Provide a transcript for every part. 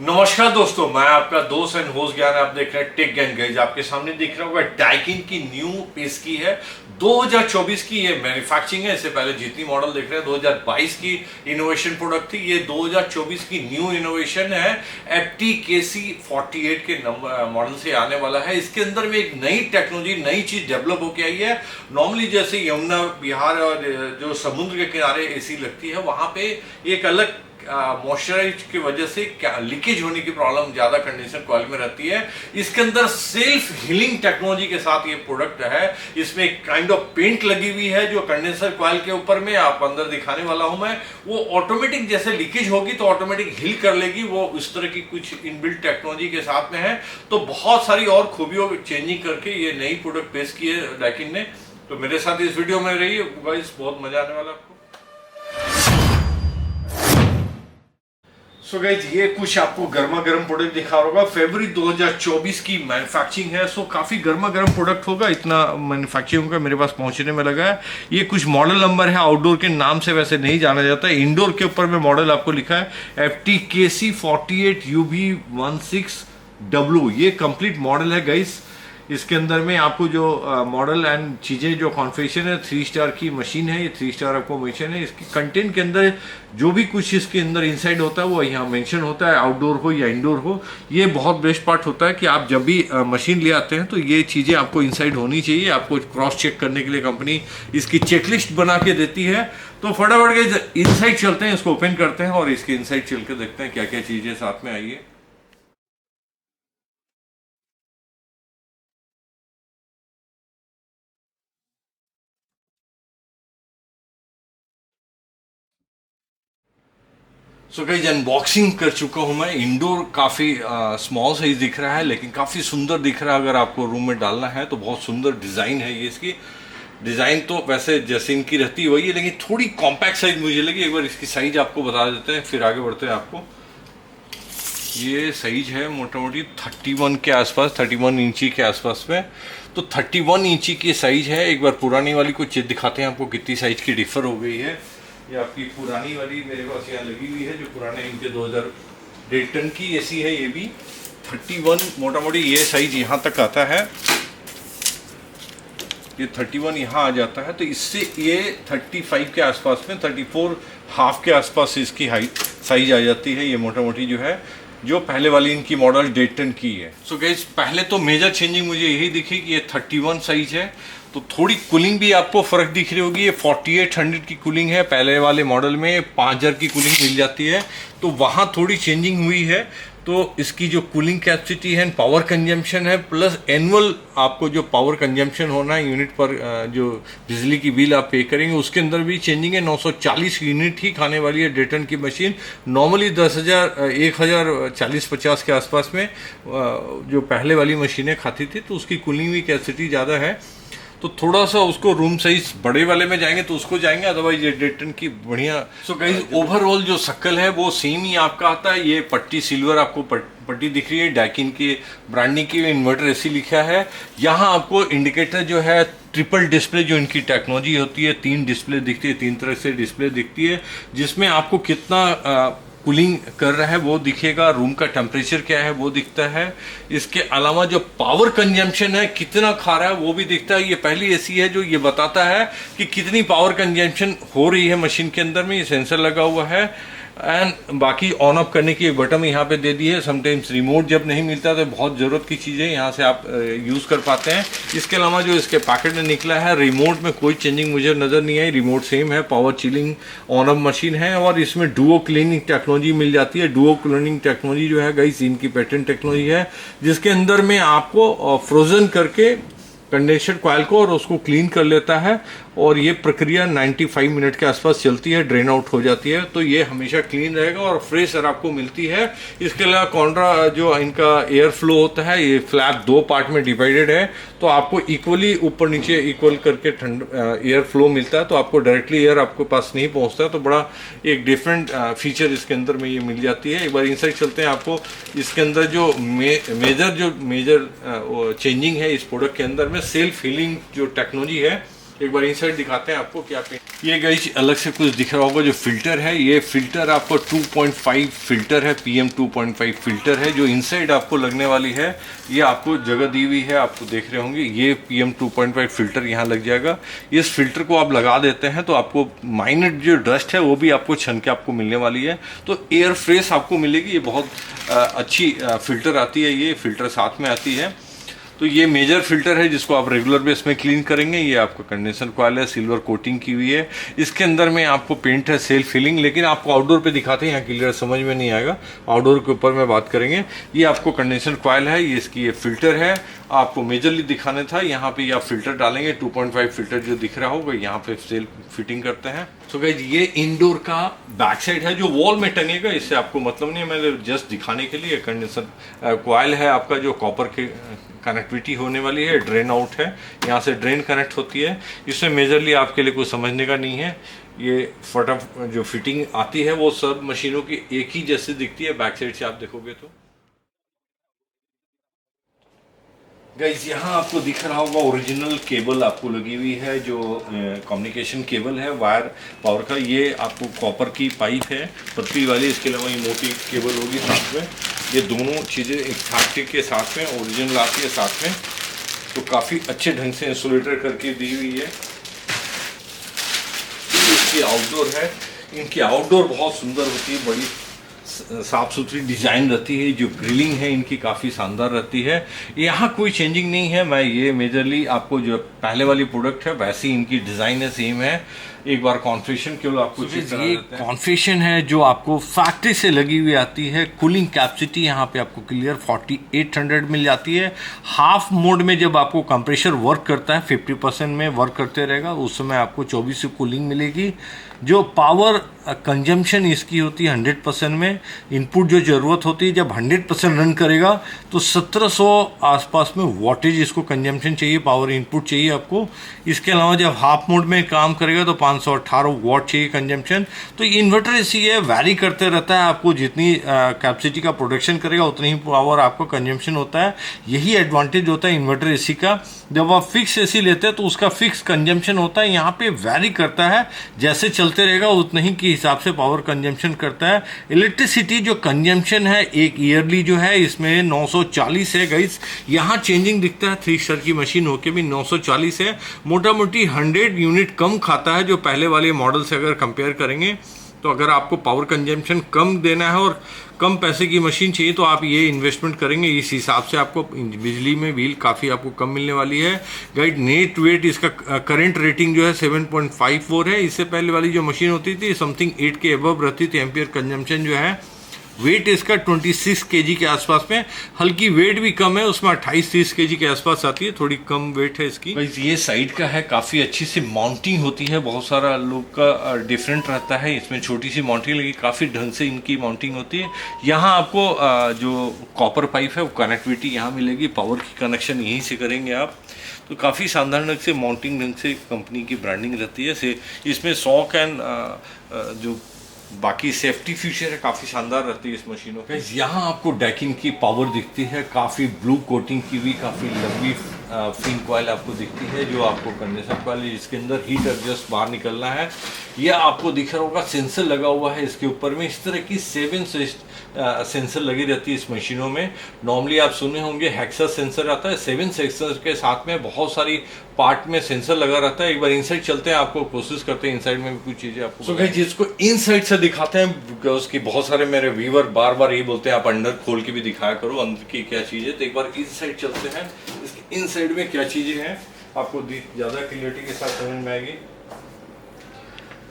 नमस्कार दोस्तों, मैं आपका दोस्त एंड होस्ट ज्ञान। आप देख रहे हैं टेक ज्ञान गाइज। आपके सामने दिख रहा होगा डाइकिन की न्यू पेश की है 2024 की ये मैन्युफैक्चरिंग है। इससे पहले जितनी मॉडल देख रहे हैं 2022 की इनोवेशन प्रोडक्ट थी, ये 2024 की न्यू इनोवेशन है। FTKC48 के नंबर मॉडल से आने वाला है। इसके अंदर में एक नई टेक्नोलॉजी, नई चीज डेवलप होके आई है। नॉर्मली जैसे यमुना बिहार और जो समुद्र के किनारे एसी लगती है, वहां पे एक अलग मॉइस्चराइज की वजह से क्या लीकेज होने की प्रॉब्लम ज्यादा कंडेंसर कॉइल में रहती है। इसके अंदर सेल्फ हीलिंग टेक्नोलॉजी के साथ ये प्रोडक्ट है। इसमें एक काइंड ऑफ पेंट लगी हुई है जो कंडेंसर कॉइल के ऊपर में आप अंदर दिखाने वाला हूं मैं। वो ऑटोमेटिक जैसे लीकेज होगी तो ऑटोमेटिक हील कर लेगी। वो इस तरह की कुछ इनबिल्ट टेक्नोलॉजी के साथ में है। तो बहुत सारी और खूबियों चेंजिंग करके ये नई प्रोडक्ट पेश की है डाइकिन ने। तो मेरे साथ इस वीडियो में रहिए गाइस, बहुत मजा आने वाला आपको। सो गाइज, ये कुछ आपको गर्मा गर्म प्रोडक्ट दिखा होगा। फरवरी 2024 की मैन्युफैक्चरिंग है। सो काफी गर्मा गर्म प्रोडक्ट होगा। इतना मैन्युफैक्चरिंग का मेरे पास पहुंचने में लगा है। ये कुछ मॉडल नंबर है। आउटडोर के नाम से वैसे नहीं जाना जाता है। इंडोर के ऊपर में मॉडल आपको लिखा है FTKC48 UB16W। ये कंप्लीट मॉडल है गाइस। इसके अंदर में आपको जो मॉडल एंड चीज़ें जो कॉन्फ़िगरेशन है, 3 स्टार की मशीन है। ये 3 स्टार आपको मेंशन है। इसकी कंटेंट के अंदर जो भी कुछ इसके अंदर इनसाइड होता है वो यहाँ मेंशन होता है, आउटडोर हो या इंडोर हो। ये बहुत बेस्ट पार्ट होता है कि आप जब भी मशीन ले आते हैं तो ये चीज़ें आपको इनसाइड होनी चाहिए। आपको क्रॉस चेक करने के लिए कंपनी इसकी चेकलिस्ट बना के देती है। तो फटाफट के इनसाइड चलते हैं, इसको ओपन करते हैं और इसके इनसाइड चल के देखते हैं क्या क्या चीज़ें साथ में आई है। सो गाइस, अनबॉक्सिंग कर चुका हूं मैं। इंडोर काफ़ी स्मॉल साइज दिख रहा है लेकिन काफ़ी सुंदर दिख रहा है। अगर आपको रूम में डालना है तो बहुत सुंदर डिज़ाइन है ये। इसकी डिज़ाइन तो वैसे जैसे इनकी रहती है वही है, लेकिन थोड़ी कॉम्पैक्ट साइज मुझे लगी। एक बार इसकी साइज आपको बता देते हैं, फिर आगे बढ़ते हैं। आपको ये साइज है मोटा मोटी 31 के आसपास, 31 इंची के आसपास में। तो 31 इंची की साइज है। एक बार पुरानी वाली को चेक दिखाते हैं आपको कितनी साइज की डिफर हो गई है। ये आपकी पुरानी वाली मेरे पास यहाँ लगी हुई है, जो पुराने इनके 2000 टन की एसी है। ये भी 31 मोटा मोटी ये साइज यहाँ तक आता है। ये 31 यहाँ आ जाता है। तो इससे ये 35 के आसपास में, 34 हाफ के आसपास इसकी हाइट साइज आ जाती है। ये मोटा मोटी जो है, जो पहले वाली इनकी मॉडल 1.5 टन की है। सो गाइस, पहले तो मेजर चेंजिंग मुझे यही दिखी कि ये 31 साइज है। तो थोड़ी कूलिंग भी आपको फर्क दिख रही होगी। ये 4800 की कूलिंग है। पहले वाले मॉडल में 5000 की कूलिंग मिल जाती है। तो वहाँ थोड़ी चेंजिंग हुई है। तो इसकी जो कूलिंग कैपेसिटी है, पावर कंजम्पशन है, प्लस एनुअल आपको जो पावर कंजम्पशन होना है यूनिट पर, जो बिजली की बिल आप पे करेंगे उसके अंदर भी चेंजिंग है। 940 यूनिट ही खाने वाली है 1.5 टन की मशीन। नॉर्मली 1040 के आसपास में जो पहले वाली मशीनें खाती थी, तो उसकी कूलिंग भी कैपेसिटी ज़्यादा है। तो थोड़ा सा उसको रूम साइज बड़े वाले में जाएंगे तो उसको जाएंगे, अदरवाइज ये 1.5 टन की बढ़िया। सो गाइस, ओवरऑल जो शक्ल है वो सेम ही आपका आता है। ये पट्टी सिल्वर आपको पट्टी दिख रही है। डाइकिन की ब्रांडिंग की इन्वर्टर एसी लिखा है। यहाँ आपको इंडिकेटर जो है, ट्रिपल डिस्प्ले जो इनकी टेक्नोलॉजी होती है, 3 डिस्प्ले दिखती है, 3 तरह से डिस्प्ले दिखती है, जिसमें आपको कितना कूलिंग कर रहा है वो दिखेगा। रूम का टेम्परेचर क्या है वो दिखता है। इसके अलावा जो पावर कंजम्पशन है, कितना खा रहा है वो भी दिखता है। ये पहली एसी है जो ये बताता है कि कितनी पावर कंजम्पशन हो रही है मशीन के अंदर में। ये सेंसर लगा हुआ है। एंड बाकी ऑन ऑफ करने की एक बटन यहाँ पे दे दी है। समटाइम्स रिमोट जब नहीं मिलता तो बहुत ज़रूरत की चीज़ें यहाँ से आप यूज़ कर पाते हैं। इसके अलावा जो इसके पैकेट में निकला है, रिमोट में कोई चेंजिंग मुझे नज़र नहीं आई। रिमोट सेम है। Power chilling on off machine है। और इसमें डुओ क्लीनिंग टेक्नोलॉजी मिल जाती है। डुओ क्लीनिंग टेक्नोलॉजी जो है गाइस, इनकी पेटेंट टेक्नोलॉजी है, जिसके अंदर में आपको फ्रोजन करके कंडेंसर कॉइल को और उसको क्लीन कर लेता है। और ये प्रक्रिया 95 मिनट के आसपास चलती है, ड्रेन आउट हो जाती है। तो ये हमेशा क्लीन रहेगा और फ्रेश एयर आपको मिलती है। इसके अलावा कॉन्ट्रा जो इनका एयर फ्लो होता है, ये फ्लैप 2 पार्ट में डिवाइडेड है। तो आपको इक्वली ऊपर नीचे इक्वल करके एयर फ्लो मिलता है। तो आपको डायरेक्टली एयर आपके पास नहीं पहुंचता। तो बड़ा एक डिफरेंट फीचर इसके अंदर में ये मिल जाती है। एक बार इनसाइड चलते हैं। आपको इसके अंदर जो मेजर चेंजिंग है इस प्रोडक्ट के अंदर में, सेल्फ हीलिंग जो टेक्नोलॉजी है एक बार इनसाइड दिखाते हैं आपको क्या पे। ये गाइस अलग से कुछ दिख रहा होगा जो फिल्टर है, ये फिल्टर आपको 2.5 फिल्टर है, PM 2.5 फिल्टर है जो इनसाइड आपको लगने वाली है। ये आपको जगह दी हुई है, आपको देख रहे होंगे ये PM 2.5 फिल्टर यहाँ लग जाएगा। इस फिल्टर को आप लगा देते हैं तो आपको माइनर जो डस्ट है वो भी आपको छन के आपको मिलने वाली है, तो एयर फ्रेश आपको मिलेगी। ये बहुत अच्छी फिल्टर आती है, ये फिल्टर साथ में आती है। तो ये मेजर फिल्टर है जिसको आप रेगुलर बेस में क्लीन करेंगे। ये आपका कंडेंसर कॉइल है, सिल्वर कोटिंग की हुई है। इसके अंदर में आपको पेंट है सेल्फ फिलिंग, लेकिन आपको आउटडोर पे दिखाते हैं, यहाँ क्लियर समझ में नहीं आएगा, आउटडोर के ऊपर में बात करेंगे। ये आपको कंडेंसर कॉइल है, ये इसकी ये फिल्टर है। आपको मेजरली दिखाने था, यहाँ पे आप फिल्टर डालेंगे, 2.5 फिल्टर जो दिख रहा होगा यहाँ पे सेल्फ फिटिंग करते हैं। तो गाइस ये इंडोर का बैक साइड है जो वॉल में टंगेगा, इससे आपको मतलब नहीं है, मैंने जस्ट दिखाने के लिए। कंडेंसर कॉइल है आपका जो कॉपर के कनेक्टिविटी होने वाली है, ड्रेन आउट है, यहाँ से ड्रेन कनेक्ट होती है। इसमें मेजरली आपके लिए कुछ समझने का नहीं है। ये फटाफट जो फिटिंग आती है वो सब मशीनों की एक ही जैसी दिखती है बैक साइड से आप देखोगे तो। गाइस यहाँ आपको दिख रहा होगा ओरिजिनल केबल आपको लगी हुई है, जो कम्युनिकेशन केबल है वायर पावर का। ये आपको कॉपर की पाइप है पतली वाली, इसके अलावा ये मोटी केबल होगी साथ में। ये दोनों चीज़ें एक प्लास्टिक के साथ में ओरिजिनल आती है साथ में, तो काफ़ी अच्छे ढंग से इंसुलेटर करके दी हुई है। इसकी आउटडोर है, इनकी आउटडोर बहुत सुंदर होती है, बड़ी साफ सुथरी डिजाइन रहती है। जो ग्रिलिंग है इनकी काफ़ी शानदार रहती है। यहाँ कोई चेंजिंग नहीं है, मैं ये मेजरली आपको जो पहले वाली प्रोडक्ट है वैसी इनकी डिज़ाइन है, सेम है। एक बार कॉन्फ़िगरेशन केवल आपको ये कॉन्फ़िगरेशन है जो आपको फैक्ट्री से लगी हुई आती है। कूलिंग कैपेसिटी यहाँ पे आपको क्लियर 4800 मिल जाती है। हाफ मोड में जब आपको कंप्रेसर वर्क करता है 50% में वर्क करते रहेगा, उस समय आपको 24 कूलिंग मिलेगी। जो पावर कंजम्पशन इसकी होती है 100% में। इनपुट जो ज़रूरत होती है जब 100% रन करेगा तो 1700 आसपास में वॉटेज इसको कंजम्पशन चाहिए, पावर इनपुट चाहिए आपको। इसके अलावा जब हाफ मोड में काम करेगा तो 518 वॉट चाहिए कंजम्पशन। तो इन्वर्टर एसी है, वैरी करते रहता है, आपको जितनी कैपेसिटी का प्रोडक्शन करेगा उतनी ही पावर आपको कंजम्पशन होता है। यही एडवांटेज होता है इन्वर्टर एसी का। जब आप फिक्स एसी लेते हैं तो उसका फिक्स कंजम्पशन होता है, यहाँ पे वैरी करता है, जैसे चलते रहेगा उतने ही के हिसाब से पावर कंजम्पशन करता है। इलेक्ट्रिसिटी जो कंजम्पशन है एक ईयरली जो है इसमें 940 है गाइस। यहाँ चेंजिंग दिखता है, 3 स्टार की मशीन होके भी 940 है। मोटा मोटी 100 यूनिट कम खाता है जो पहले वाले मॉडल से अगर कंपेयर करेंगे। तो अगर आपको पावर कंजम्पशन कम देना है और कम पैसे की मशीन चाहिए तो आप ये इन्वेस्टमेंट करेंगे, इस हिसाब से आपको बिजली में बिल काफ़ी आपको कम मिलने वाली है। गाइड नेट वेट इसका करंट रेटिंग जो है 7.54 है। इससे पहले वाली जो मशीन होती थी समथिंग 8 के अबव रहती थी एम्पियर कंजम्पशन जो है। वेट इसका 26 kg के आसपास में, हल्की वेट भी कम है, उसमें 28-30 kg के आसपास आती है, थोड़ी कम वेट है इसकी। ये साइड का है, काफ़ी अच्छी सी माउंटिंग होती है, बहुत सारा लोग का डिफरेंट रहता है। इसमें छोटी सी माउंटिंग लगी, काफ़ी ढंग से इनकी माउंटिंग होती है। यहाँ आपको जो कॉपर पाइप है वो कनेक्टिविटी यहाँ मिलेगी, पावर की कनेक्शन यहीं से करेंगे आप। तो काफ़ी शानदार ढंग से माउंटिंग ढंग से कंपनी की ब्रांडिंग रहती है। इसमें शॉक एंड जो बाकी सेफ्टी फीचर है काफ़ी शानदार रहती है इस मशीनों के। यहाँ आपको डेकिंग की पावर दिखती है, काफ़ी ब्लू कोटिंग की हुई काफ़ी लंबी फिन कॉइल आपको दिखती है, जो आपको कंडेंसर कॉइल है जिसके अंदर हीट एडजस्ट बाहर निकलना है। यह आपको दिख रहा होगा सेंसर लगा हुआ है इसके ऊपर में। इस तरह की 7 सेंसर लगी रहती है इस मशीनों में। नॉर्मली आप सुने होंगे हेक्सा सेंसर आता है, 7 सेंसर के साथ में बहुत सारी पार्ट में सेंसर लगा रहता है। एक बार इनसाइड चलते हैं, आपको कोशिश करते हैं इनसाइड में भी कुछ चीज़ें आपको। सो गाइस जिसको इनसाइड से दिखाते हैं, बिकॉज की बहुत सारे मेरे व्यूअर बार बार यही बोलते हैं आप अंदर खोल के भी दिखाया करो अंदर की क्या चीज़ है। तो एक बार इनसाइड चलते हैं, इसके इनसाइड में क्या चीज़ें हैं आपको ज़्यादा क्लियरिटी के साथ समझ में आएगी।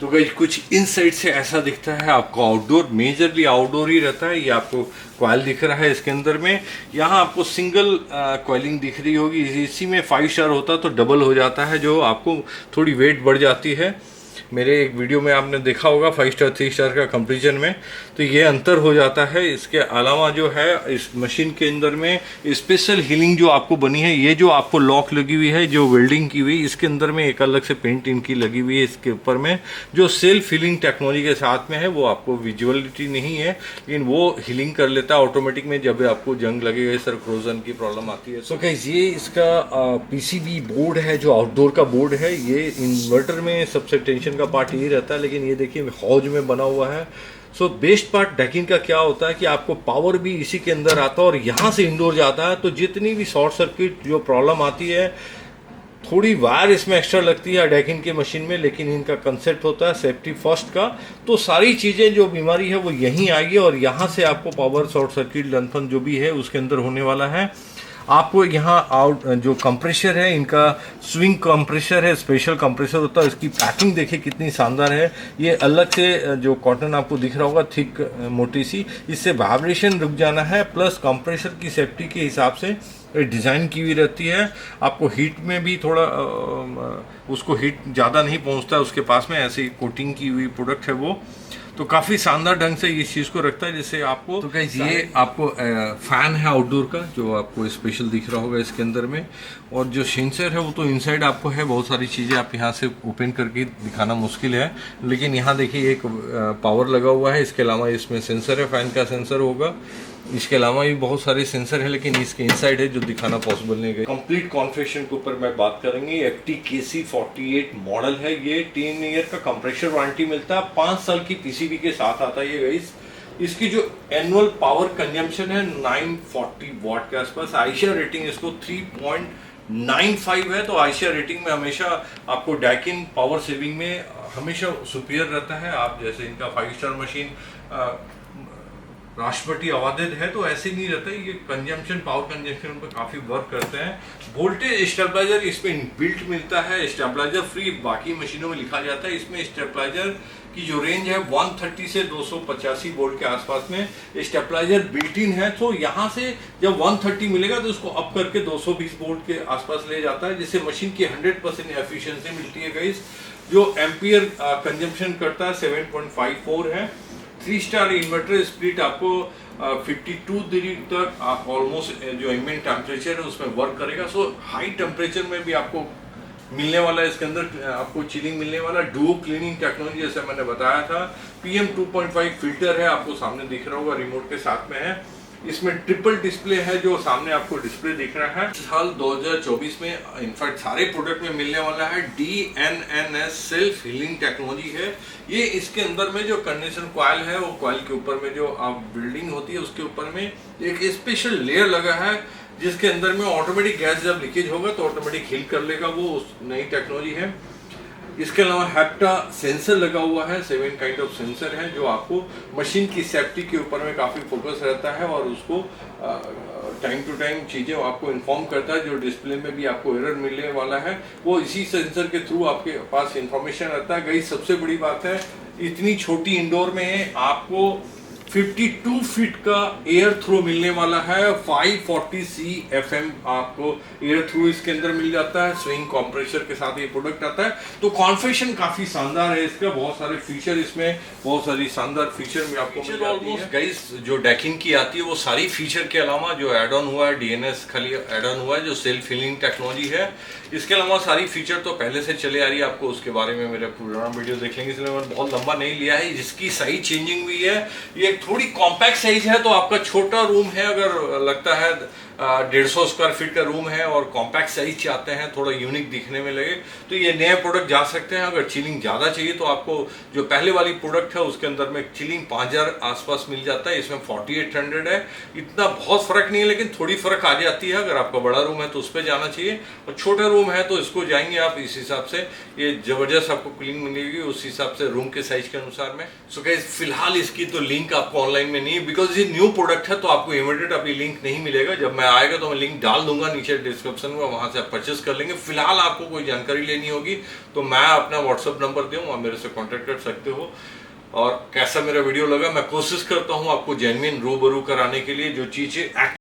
तो गाइस कुछ इनसाइड से ऐसा दिखता है आपको। आउटडोर मेजरली आउटडोर ही रहता है। ये आपको कॉइल दिख रहा है इसके अंदर में। यहाँ आपको सिंगल कॉइलिंग दिख रही होगी। इसी में 5 स्टार होता तो डबल हो जाता है, जो आपको थोड़ी वेट बढ़ जाती है। मेरे एक वीडियो में आपने देखा होगा 5 स्टार 3 स्टार का कंपेरिजन में। तो तो ये अंतर हो जाता है। इसके अलावा जो है इस मशीन के अंदर में स्पेशल हीलिंग जो आपको बनी है, ये जो आपको लॉक लगी हुई है, जो वेल्डिंग की हुई, इसके अंदर में एक अलग से पेंट इनकी लगी हुई है इसके ऊपर में, जो सेल्फ हीलिंग टेक्नोलॉजी के साथ में है। वो आपको विजुअलिटी नहीं है, लेकिन वो हीलिंग कर लेता है ऑटोमेटिक में जब आपको जंग लगेगा, सर फ्रोजन की प्रॉब्लम आती है। सो गाइस, ये इसका पीसीबी बोर्ड है जो आउटडोर का बोर्ड है। ये इन्वर्टर में सबसे टेंशन का पार्ट यही रहता है, लेकिन ये देखिए हौज में बना हुआ है। सो बेस्ट पार्ट डेकिन का क्या होता है कि आपको पावर भी इसी के अंदर आता है और यहाँ से इंडोर जाता है, तो जितनी भी शॉर्ट सर्किट जो प्रॉब्लम आती है, थोड़ी वायर इसमें एक्स्ट्रा लगती है डेकिन की मशीन में, लेकिन इनका कंसेप्ट होता है सेफ्टी फर्स्ट का। तो सारी चीज़ें जो बीमारी है वो यहीं आएगी और यहाँ से आपको पावर शॉर्ट सर्किट लंथन जो भी है उसके अंदर होने वाला है। आपको यहाँ आउट जो कंप्रेशर है, इनका स्विंग कंप्रेशर है, स्पेशल कंप्रेशर होता है। इसकी पैकिंग देखिए कितनी शानदार है। ये अलग से जो कॉटन आपको दिख रहा होगा थिक मोटी सी, इससे वाइब्रेशन रुक जाना है, प्लस कंप्रेशर की सेफ्टी के हिसाब से डिज़ाइन की हुई रहती है। आपको हीट में भी थोड़ा उसको हीट ज़्यादा नहीं पहुंचता है उसके पास में, ऐसी कोटिंग की हुई प्रोडक्ट है वो। तो काफ़ी शानदार ढंग से इस चीज़ को रखता है जिससे आपको, तो गाइस ये आपको फैन है आउटडोर का जो आपको स्पेशल दिख रहा होगा इसके अंदर में। और जो सेंसर है वो तो इनसाइड आपको है, बहुत सारी चीज़ें आप यहाँ से ओपन करके दिखाना मुश्किल है, लेकिन यहाँ देखिए एक पावर लगा हुआ है। इसके अलावा इसमें सेंसर है, फैन का सेंसर होगा। इसके अलावा भी बहुत सारे सेंसर है, लेकिन इसके इनसाइड है जो दिखाना पॉसिबल नहीं है। कंप्लीट कॉन्फ़िगरेशन के ऊपर मैं बात करेंगे। FT-KC48 मॉडल है ये। 10 ईयर का कंप्रेशर वारंटी मिलता है, 5 साल की पीसीबी के साथ आता है ये गाइस। इसकी जो एनुअल पावर कंजम्पशन है 940 वाट के आसपास। आयशा रेटिंग इसको 3.95 है, तो आयशा रेटिंग में हमेशा आपको डेकिन पावर सेविंग में हमेशा सुपीरियर रहता है। आप जैसे इनका 5 स्टार मशीन राष्ट्रपति अवार्डेड है, तो ऐसे नहीं रहता है। ये कंजम्पशन, पावर कंजम्पशन पर काफ़ी वर्क करते हैं। वोल्टेज स्टेबलाइजर इसमें बिल्ट मिलता है, स्टेबलाइजर फ्री बाकी मशीनों में लिखा जाता है। इसमें स्टेबलाइजर की जो रेंज है 130 से 285 वोल्ट के आसपास में स्टेबलाइजर बिल्ट इन है। तो यहाँ से जब 130 मिलेगा तो उसको अप करके 220 वोल्ट के आसपास ले जाता है, जिससे मशीन की 100% एफिशिएंसी मिलती है गाइस। जो एम्पियर कंजम्पशन करता है 7.54 है। 3 स्टार इन्वर्टर स्प्लिट आपको 52 डिग्री तक आप ऑलमोस्ट जो एम्बिएंट टेम्परेचर है उसमें वर्क करेगा। सो हाई टेम्परेचर में भी आपको मिलने वाला है, इसके अंदर आपको चिलिंग मिलने वाला। डुओ क्लीनिंग टेक्नोलॉजी जैसे मैंने बताया था। PM 2.5 फिल्टर है, आपको सामने दिख रहा होगा, रिमोट के साथ में है। इसमें ट्रिपल डिस्प्ले है, जो सामने आपको डिस्प्ले दिख रहा है। साल 2024 में इनफैक्ट सारे प्रोडक्ट में मिलने वाला है DNNS सेल्फ हीलिंग टेक्नोलॉजी है ये। इसके अंदर में जो कंडेंसर कॉइल है, वो कॉइल के ऊपर में जो आप बिल्डिंग होती है उसके ऊपर में एक स्पेशल लेयर लगा है, जिसके अंदर में ऑटोमेटिक गैस जब लीकेज होगा तो ऑटोमेटिक हील कर लेगा, वो नई टेक्नोलॉजी है। इसके अलावा हेप्टा सेंसर लगा हुआ है, 7 काइंड ऑफ सेंसर है, जो आपको मशीन की सेफ्टी के ऊपर में काफ़ी फोकस रहता है और उसको टाइम टू टाइम चीज़ें आपको इन्फॉर्म करता है। जो डिस्प्ले में भी आपको एरर मिलने वाला है वो इसी सेंसर के थ्रू आपके पास इंफॉर्मेशन रहता है। गई सबसे बड़ी बात है, इतनी छोटी इंडोर में आपको 52 फीट का एयर थ्रो मिलने वाला है। 540 CFM आपको एयर थ्रो इसके अंदर मिल जाता है। स्विंग कंप्रेसर के साथ ये प्रोडक्ट आता है। तो कॉन्फ़िगरेशन काफी शानदार है इसका, बहुत सारे फीचर इसमें, बहुत सारी शानदार फीचर में आपको मिल जाती है। गाइस जो डेकिन की आती है वो सारी फीचर के अलावा जो एड ऑन हुआ है, DNS खाली एड ऑन हुआ है, जो सेल्फ हीलिंग टेक्नोलॉजी है। इसके अलावा सारी फीचर तो पहले से चले आ रही है, आपको उसके बारे में मेरा पुराना वीडियो देख लेंगे, इसलिए मैंने बहुत लंबा नहीं लिया है। जिसकी साइज चेंजिंग हुई है, ये थोड़ी कॉम्पैक्ट साइज है, तो आपका छोटा रूम है, अगर लगता है 150 स्क्वायर फीट का रूम है और कॉम्पैक्ट साइज चाहते हैं, थोड़ा यूनिक दिखने में लगे, तो ये नए प्रोडक्ट जा सकते हैं। अगर चिलिंग ज़्यादा चाहिए तो आपको जो पहले वाली प्रोडक्ट है उसके अंदर में चिलिंग 5000 आसपास मिल जाता है, इसमें 4800 है। इतना बहुत फर्क नहीं है, लेकिन थोड़ी फर्क आ जाती है। अगर आपका बड़ा रूम है तो उस पर जाना चाहिए, और छोटा रूम है तो इसको जाएंगे आप, इस हिसाब से ये जबरदस्त आपको कूलिंग मिलेगी उस हिसाब से रूम के साइज के अनुसार में। सो गाइस फिलहाल इसकी तो लिंक आपको ऑनलाइन में नहीं है, बिकॉज ये न्यू प्रोडक्ट है, तो आपको इमीडिएट अभी लिंक नहीं मिलेगा। जब मैं आएगा तो मैं लिंक डाल दूंगा नीचे डिस्क्रिप्शन में, वहां से आप परचेस कर लेंगे। फिलहाल आपको कोई जानकारी लेनी होगी तो मैं अपना व्हाट्सअप नंबर दूँ, आप मेरे से कांटेक्ट कर सकते हो। और कैसा मेरा वीडियो लगा, मैं कोशिश करता हूं आपको जेन्युइन रूबरू कराने के लिए, जो चीजें